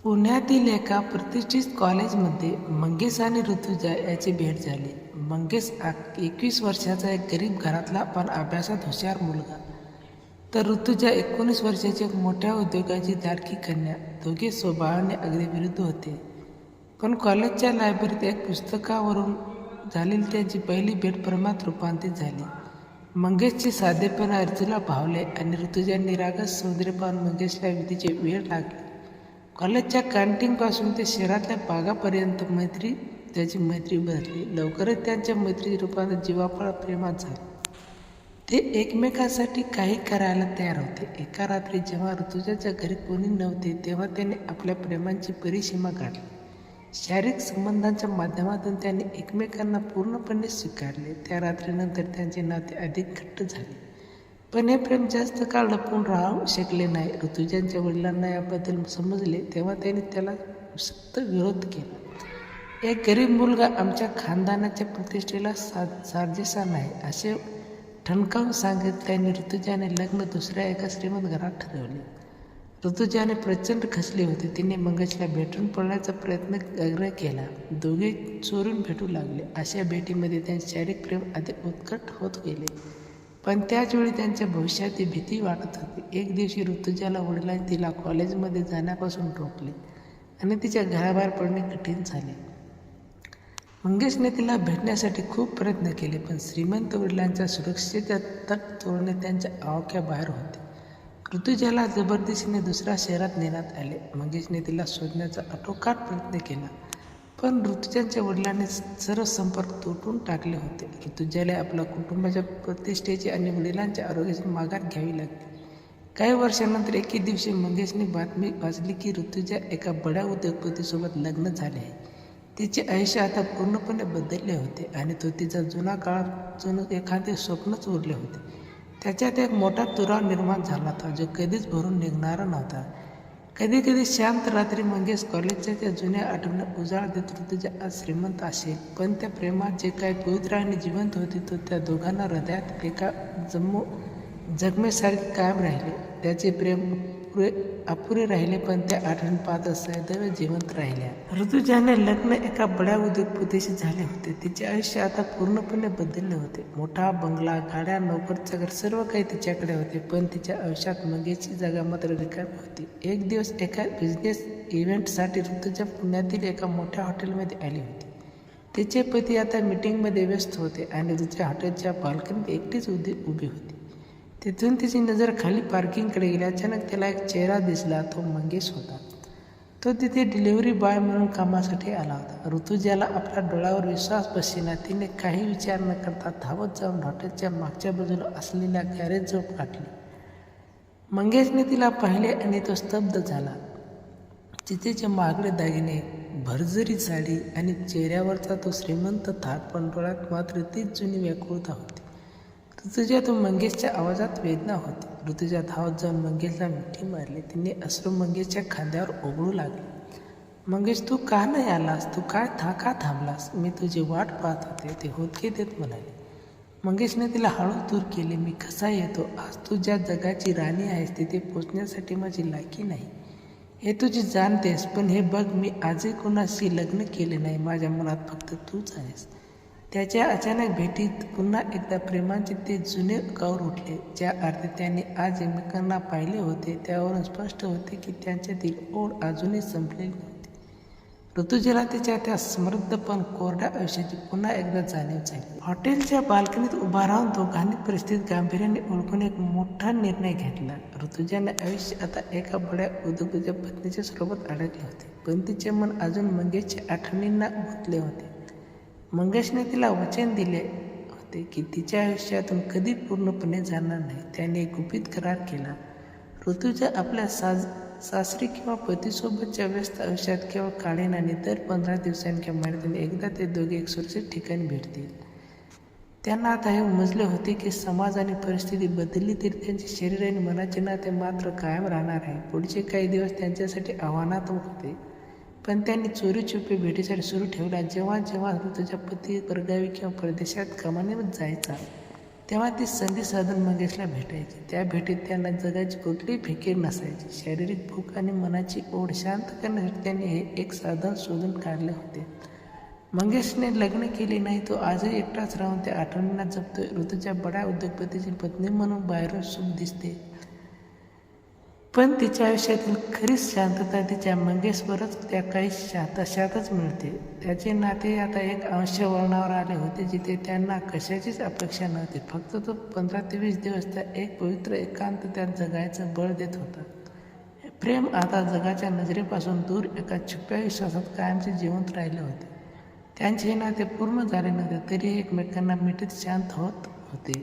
पुण्यातील एका प्रतिष्ठित कॉलेजमध्ये मंगेश आणि ऋतुजा याची भेट झाली. मंगेश 21 वर्षाचा एक गरीब घरातला पण अभ्यासात हुशार मुलगा, तर ऋतुजा 19 वर्षाची एक मोठ्या उद्योगाची लाडकी कन्या. दोघे स्वभावाने अगदी विरुद्ध होते, पण कॉलेजच्या लायब्ररीत एक पुस्तकावरून झालेली त्यांची पहिली भेट प्रेमात रूपांतरित झाली. मंगेशचे साधेपणा ऋतूला भावले आणि ऋतुजा निरागस सौंदर्य पाहून मंगेशला तिची वेळ लागली. कॉलेजच्या कॅन्टीनपासून ते शहरातल्या बागापर्यंत त्याची मैत्री बदलली. लवकरच त्यांच्या मैत्रीचे रूपांतर जीवापाड प्रेमात झाले. ते एकमेकांसाठी काही करायला तयार होते. एका रात्री जेव्हा ऋतुजाच्या घरी कोणी नव्हते, तेव्हा त्याने आपल्या प्रेमाची परिसीमा गाठली. शारीरिक संबंधांच्या माध्यमातून त्यांनी एकमेकांना पूर्णपणे स्वीकारले. त्या रात्रीनंतर त्यांचे नाते अधिक घट्ट झाले, पण हे प्रेम जास्त काळ लपून राहू शकले नाही. ऋतुजांच्या वडिलांना याबद्दल समजले तेव्हा त्यांनी त्याला सक्त विरोध केला. एक गरीब मुलगा आमच्या खानदानाच्या प्रतिष्ठेला साजेसा नाही असे ठणकावून सांगत त्यांनी ऋतुजाने लग्न दुसऱ्या एका श्रीमंत घरात ठरवले. ऋतुजाने प्रचंड खचले होते. तिने मंगेशला भेटून पडण्याचा आग्रह केला. दोघे चोरून भेटू लागले. अशा भेटीमध्ये त्यांचे शारीरिक प्रेम अधिक उत्कट होत गेले, पण त्याचवेळी त्यांच्या भविष्याची भीती वाटत होती. एक दिवशी ऋतुजाला वडिलांनी तिला कॉलेजमध्ये जाण्यापासून रोखले आणि तिच्या घराबाहेर पडणे कठीण झाले. मंगेशने तिला भेटण्यासाठी खूप प्रयत्न केले, पण श्रीमंत वडिलांच्या सुरक्षेच्या तट तोडणे त्यांच्या आवाक्याबाहेर होते. ऋतुजाला जबरदस्तीने दुसऱ्या शहरात नेण्यात आले. मंगेशने तिला शोधण्याचा आटोकाट प्रयत्न केला, पण ऋतुजांच्या वडिलांनी सर्व संपर्क तुटून टाकले होते. ऋतुजाला आपल्या कुटुंबाच्या प्रतिष्ठेची आणि वडिलांच्या आरोग्याची माघार घ्यावी लागली. काही वर्षांनंतर एके दिवशी मंगेशने बातमी वाचली की ऋतुजा एका बड्या उद्योगपतीसोबत लग्न झाले आहे. तिचे आयुष्य आता पूर्णपणे बदलले होते आणि तो तिचा जुना काळ जणू एखादे स्वप्नच उरले होते. त्याच्यात एक मोठा तुरा निर्माण झाला होता, जो कधीच भरून निघणारा नव्हता. कधी कधी शांत रात्री मंगेश कॉलेजच्या त्या जुन्या आठवणी उजाळ देत. ऋतुजा आज श्रीमंत असेल, पण त्या प्रेमात जे काही पवित्र आणि जिवंत होते तो त्या दोघांना हृदयात एका जखमेसारखे कायम राहिले. त्याचे प्रेम अपुरे राहिले, पण त्या आठवणी पाहत सदैव जिवंत राहिल्या. ऋतुजाने लग्न एका बड्या उद्योगपतीशी झाले होते. तिचे आयुष्य आता पूर्णपणे बदलले होते. मोठा बंगला, गाड्या, नोकरचाकर सर्व काही तिच्याकडे होते, पण तिच्या आयुष्यात मंगेशची जागा मात्र रिकामी होती. एक दिवस एका बिझनेस इव्हेंटसाठी ऋतुजा पुण्यातील एका मोठ्या हॉटेलमध्ये आली होती. तिचे पती आता मीटिंगमध्ये व्यस्त होते आणि ऋतुजा हॉटेलच्या बाल्कनीत एकटीच उभी होती. तिथून तिची नजर खाली पार्किंगकडे गेली. अचानक त्याला एक चेहरा दिसला. तो मंगेश होता. तो तिथे डिलिव्हरी बॉय म्हणून कामासाठी आला होता. ऋतुजाला आपल्या डोळ्यावर विश्वास बसेना. तिने काही विचार न करता धावत जाऊन हॉटेलच्या मागच्या बाजूला असलेल्या गॅरेजजवळ गाठली. मंगेशने तिला पाहिले आणि तो स्तब्ध झाला. तिचे महागडे दागिने, भरजरी साडी आणि चेहऱ्यावरचा तो श्रीमंत थाट, पण डोळ्यात मात्र तीच जुनी व्याकुळता होती. ऋतुजातून मंगेशच्या आवाजात वेदना होती. ऋतुजा धावत जाऊन मंगेशला मिठी मारली. तिने अश्रू मंगेशच्या खांद्यावर ओघळू लागली. मंगेश, तू का नाही आलास? तू का थांबलास? मी तुझी वाट पाहत होते, ते होतके देत म्हणाले. मंगेशने तिला हळू दूर केले. मी कसा येतो? आज तू ज्या जगाची राणी आहेस तिथे पोचण्यासाठी माझी लायकी नाही, हे तुझी जाणतेस. पण हे बघ, मी आजही कोणाशी लग्न केले नाही. माझ्या मनात फक्त तूच आहेस. त्याच्या अचानक भेटीत पुन्हा एकदा प्रेमाचे ते जुने काऊर उठले. ज्या अर्थी त्यांनी आज एकमेकांना पाहिले होते त्यावरून स्पष्ट होते की त्यांच्यातील ओढ अजूनही संपलेली नव्हती. ऋतुजाला तिच्या त्या समृद्ध पण कोरड्या आयुष्याची पुन्हा एकदा जाणीव झाली. हॉटेलच्या बाल्कनीत उभा राहून दोघांनी परिस्थिती गांभीर्याने ओळखून एक मोठा निर्णय घेतला. ऋतुजाने आयुष्य आता एका बड्या उद्योगाच्या पत्नीच्या सोबत अडकले होते, पण तिचे मन अजून मंगेशच्या आठवणींना गुंतले होते. मंगेशने तिला वचन दिले होते की तिच्या आयुष्यातून कधी पूर्णपणे जाणार नाही. त्याने एक गुपित करार केला. ऋतुजा आपल्या सासरी किंवा पतीसोबतच्या व्यस्त आयुष्यात केवळ काढेन आणि दर 15 दिवसांनी किंवा महिन्यातून एकदा ते दोघे एक सुरक्षित ठिकाणी भेटतील. त्यांना आता हे उमजले होते की समाज आणि परिस्थिती बदलली तरी त्यांचे शरीर आणि मनाचे नाते मात्र कायम राहणार आहे. पुढचे काही दिवस त्यांच्यासाठी आव्हानात्मक होते, पण त्यांनी चोरी-छुपे भेटीसाठी सुरू ठेवला. जेव्हा जेव्हा ऋतुजा पती परगावी किंवा परदेशात कामानिमित्त जायचा, तेव्हा ती संधी साधून मंगेशला भेटायची. त्या भेटीत त्यांना जगाची कुठलीही फिकीर नसायची. शारीरिक भूक आणि मनाची ओढ शांत करण्यासाठी त्यांनी हे एक साधन शोधून काढले होते. मंगेशने लग्न केले नाही. तो आजही एकटाच राहून त्या आठवणींना जपतोय. ऋतूच्या बड्या उद्योगपतीची पत्नी म्हणून बाहेरून सुख दिसते, पण तिच्या आयुष्यातील खरीच शांतता तिच्या मंगेशवरच त्या काही शातच मिळते. त्याचे नाते आता एक अंश वळणावर आले होते जिथे त्यांना कशाचीच अपेक्षा नव्हती. फक्त तो 15 ते 20 दिवस त्या एक पवित्र एकांत त्यात जगायचं बळ देत होता. हे प्रेम आता जगाच्या नजरेपासून दूर एका छुप्या विश्वासात कायमचे जिवंत राहिले होते. त्यांचे नाते पूर्ण झाले नव्हते तरी एकमेकांना मिठीत शांत होत होते.